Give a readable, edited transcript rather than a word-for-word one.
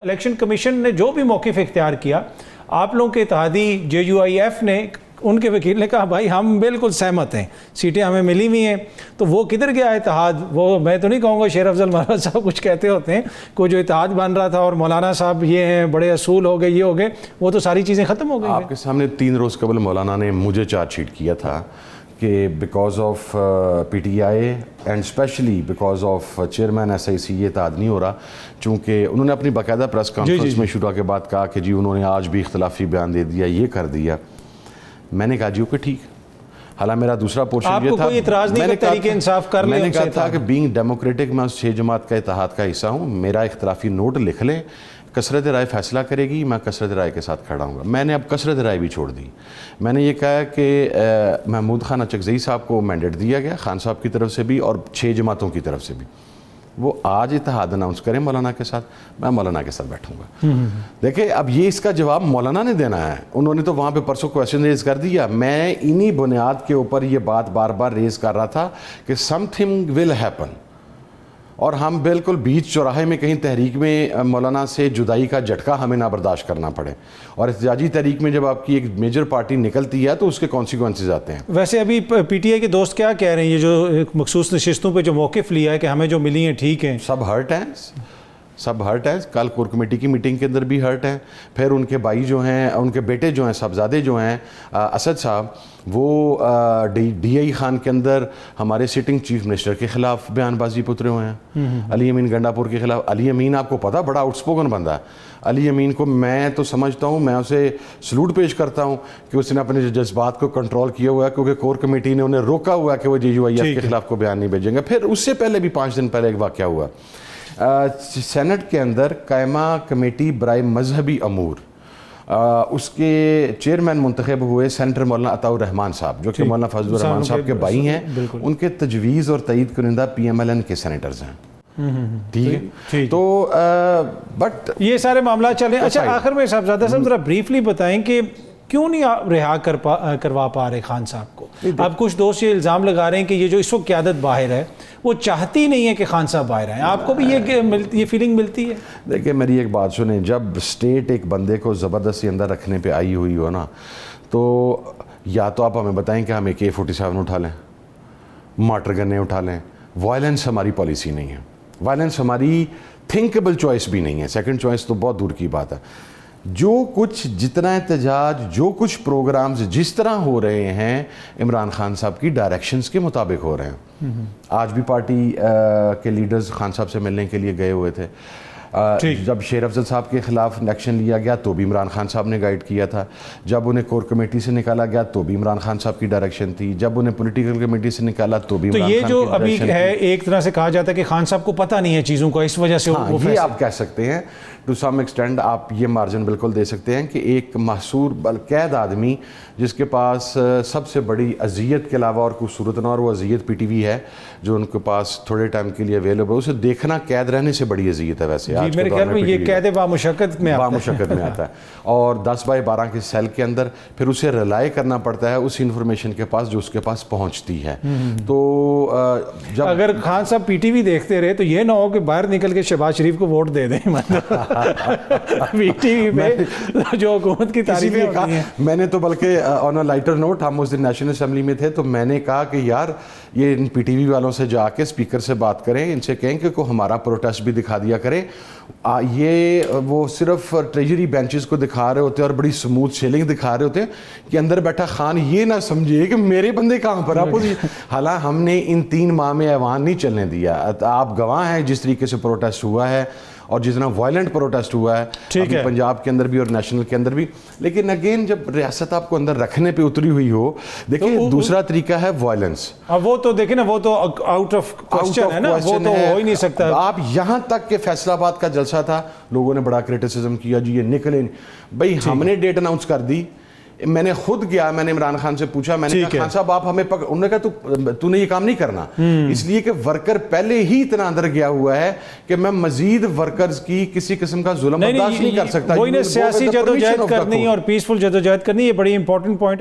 Election commission نے جو بھی موقف اختیار کیا، آپ لوگوں کے اتحادی JUIF نے، ان کے وکیل نے کہا بھائی ہم بالکل سہمت ہیں، سیٹیں ہمیں ملی ہوئی ہیں، تو وہ کدھر گیا اتحاد؟ وہ میں تو نہیں کہوں گا شیر افضل مولانا صاحب کچھ کہتے ہوتے ہیں، کوئی جو اتحاد بن رہا تھا اور مولانا صاحب یہ ہیں بڑے اصول ہو گئے، یہ ہو گئے، وہ تو ساری چیزیں ختم ہو گئی۔ آپ کے سامنے 3 روز قبل مولانا نے مجھے چارج شیٹ کیا تھا کہ because of PTI and especially because of chairman SIC یہ اتحاد نہیں ہو رہا، چونکہ انہوں نے اپنی باقاعدہ پریس کانفرنس میں شروع کے بعد کہا کہ جی انہوں نے آج بھی اختلافی بیان دے دیا، یہ کر دیا۔ میں نے کہا جی اوکے ٹھیک، حالانکہ میرا دوسرا پورشن یہ تھا، کوئی اعتراض نہیں کہ تحریک انصاف کر لیں، میں نے کہا تھا کہ بینگ ڈیموکریٹک میں اس 6 جماعت کا اتحاد کا حصہ ہوں، میرا اختلافی نوٹ لکھ لیں، کثرت رائے فیصلہ کرے گی، میں کثرت رائے کے ساتھ کھڑا ہوں گا۔ میں نے اب کثرت رائے بھی چھوڑ دی، میں نے یہ کہا کہ محمود خان اچکزئی صاحب کو مینڈیٹ دیا گیا، خان صاحب کی طرف سے بھی اور 6 جماعتوں کی طرف سے بھی، وہ آج اتحاد اناؤنس کریں مولانا کے ساتھ، میں مولانا کے ساتھ بیٹھوں گا۔ دیکھیں اب یہ اس کا جواب مولانا نے دینا ہے، انہوں نے تو وہاں پہ پرسوں کویسچن ریز کر دیا، میں انہی بنیاد کے اوپر یہ بات بار بار ریز کر رہا تھا کہ سم تھنگ ول ہیپن، اور ہم بالکل بیچ چوراہے میں کہیں تحریک میں مولانا سے جدائی کا جھٹکا ہمیں نہ برداشت کرنا پڑے، اور احتجاجی تحریک میں جب آپ کی ایک میجر پارٹی نکلتی ہے تو اس کے کانسیکوینسز آتے ہیں۔ ویسے ابھی PTI کے دوست کیا کہہ رہے ہیں، یہ جو مخصوص نشستوں پہ جو موقف لیا ہے کہ ہمیں جو ملی ہیں ٹھیک ہیں؟ سب ہرٹ ہیں، سب ہرٹ ہیں، کل کور کمیٹی کی میٹنگ کے اندر بھی ہرٹ ہیں، پھر ان کے بھائی جو ہیں، ان کے بیٹے جو ہیں، صاحبزادے جو ہیں اسد صاحب، وہ DI خان کے اندر ہمارے سٹنگ چیف منسٹر کے خلاف بیان بازی پترے ہوئے ہیں، علی امین گنڈا پور کے خلاف۔ علی امین آپ کو پتہ بڑا آؤٹ اسپوکن بندہ ہے، علی امین کو میں تو سمجھتا ہوں، میں اسے سلوٹ پیش کرتا ہوں کہ اس نے اپنے جذبات کو کنٹرول کیا ہوا ہے، کیونکہ کور کمیٹی نے انہیں روکا ہوا ہے کہ وہ JUIF کے خلاف کو بیان نہیں بھیجیں گے۔ پھر اس سے پہلے بھی 5 دن پہلے ایک واقعہ ہوا، سینٹ کے اندر قائمہ کمیٹی برائے مذہبی امور، اس کے چیئرمین منتخب ہوئے سینٹر مولانا عطاء الرحمان صاحب، جو کہ مولانا فضل الرحمان صاحب کے بھائی ہیں، ان کے تجویز اور تائید کنندہ PMLN کے سینیٹرز ہیں، ٹھیک ہے؟ تو بٹ یہ سارے معاملات چلیں۔ اچھا آخر میں صاحبزادہ صاحب ذرا بریفلی بتائیں کہ کیوں نہیں رہا کروا پا رہے خان صاحب کو؟ اب کچھ دوست یہ الزام لگا رہے ہیں کہ یہ جو اس وقت قیادت باہر ہے وہ چاہتی نہیں ہے کہ خان صاحب باہر آئیں، آپ کو بھی یہ فیلنگ ملتی ہے؟ دیکھیں میری ایک بات سنیں، جب اسٹیٹ ایک بندے کو زبردستی اندر رکھنے پہ آئی ہوئی ہو نا، تو یا تو آپ ہمیں بتائیں کہ ہم AK-47 اٹھا لیں، مارٹر گنیں اٹھا لیں، وائلنس ہماری پالیسی نہیں ہے، وائلنس ہماری تھنکیبل چوائس بھی نہیں ہے، سیکنڈ چوائس تو بہت دور کی بات ہے۔ جو کچھ جتنا احتجاج، جو کچھ پروگرامز جس طرح ہو رہے ہیں عمران خان صاحب کی ڈائریکشنز کے مطابق ہو رہے ہیں۔ آج بھی پارٹی کے لیڈرز خان صاحب سے ملنے کے لیے گئے ہوئے تھے، جب شیر افضل صاحب کے خلاف ایکشن لیا گیا تو بھی عمران خان صاحب نے گائیڈ کیا تھا، جب انہیں کور کمیٹی سے نکالا گیا تو بھی عمران خان صاحب کی ڈائریکشن تھی، جب انہیں پولیٹیکل کمیٹی سے نکالا تو بھی عمران خان کی ڈائریکشن تھی۔ تو یہ جو ابھی ہے ایک طرح سے کہا جاتا ہے کہ خان صاحب کو پتہ نہیں ہے چیزوں کا، اس وجہ سے وہ یہ آپ کہہ سکتے ہیں ٹو سم ایکسٹینڈ، آپ یہ مارجن بالکل دے سکتے ہیں کہ ایک محصور قید آدمی جس کے پاس سب سے بڑی اذیت کے علاوہ اور کوئی صورت نہ، اور وہ اذیت PTV ہے جو ان کے پاس تھوڑے ٹائم کے لیے اویلیبل ہے، اسے دیکھنا قید رہنے سے بڑی اذیت ہے۔ ویسے آج میرے خیال میں یہ قید بامشقت میں آتا ہے، اور 10/12 کے سیل کے اندر پھر اسے ریلائی کرنا پڑتا ہے اس انفارمیشن کے پاس جو اس کے پاس پہنچتی ہے۔ تو جب اگر خان صاحب PTV دیکھتے رہے تو یہ نہ ہو کہ باہر نکل کے شہباز شریف کو ووٹ دے دیں، PTV پہ جو حکومت کی تعریفیں ہوتی ہیں۔ میں نے تو بلکہ آن اے لائٹر نوٹ، ہم اس دن نیشنل اسمبلی میں تھے تو میں نے کہا کہ یار یہ ان PTV والوں سے جا کے اسپیکر سے بات کریں، ان سے کہیں کہ کو ہمارا پروٹیسٹ بھی دکھا دیا کریں۔ یہ وہ صرف ٹریجری بینچز کو دکھا رہے ہوتے ہیں اور بڑی سموتھ سیلنگ دکھا رہے ہوتے ہیں کہ اندر بیٹھا خان یہ نہ سمجھے کہ میرے بندے کہاں پر اپوزیشن۔ حالانکہ ہم نے ان 3 ماہ میں ایوان نہیں چلنے دیا، آپ گواہ ہیں جس طریقے سے پروٹیسٹ ہوا ہے اور جتنا وائلنٹ پروٹیسٹ ہوا ہے پنجاب کے اندر بھی اور نیشنل کے اندر بھی۔ لیکن اگین جب ریاست آپ کو اندر رکھنے پہ اتری ہوئی ہو، دیکھیں دوسرا طریقہ ہے وائلنس۔ وہ تو دیکھیں نا، وہ تو آؤٹ آف کوسچن ہے نا، وہ تو ہو ہی نہیں سکتا۔ آپ یہاں تک کہ فیصل آباد کا جلسہ تھا، لوگوں نے بڑا کرٹیسزم کیا، جی یہ نکلے بھائی، ہم نے ڈیٹ اناؤنس کر دی، میں نے خود گیا، میں نے عمران خان سے پوچھا، میں نے کہا خان صاحب آپ ہمیں انہوں نے کہا تو نے یہ کام نہیں کرنا، اس لیے کہ ورکر پہلے ہی اتنا اندر گیا ہوا ہے کہ میں مزید ورکرز کی کسی قسم کا ظلم برداشت نہیں کر سکتا۔ سیاسی جدوجہد کرنی اور پیسفل جدوجہد کرنی، یہ بڑی امپورٹنٹ پوائنٹ ہے۔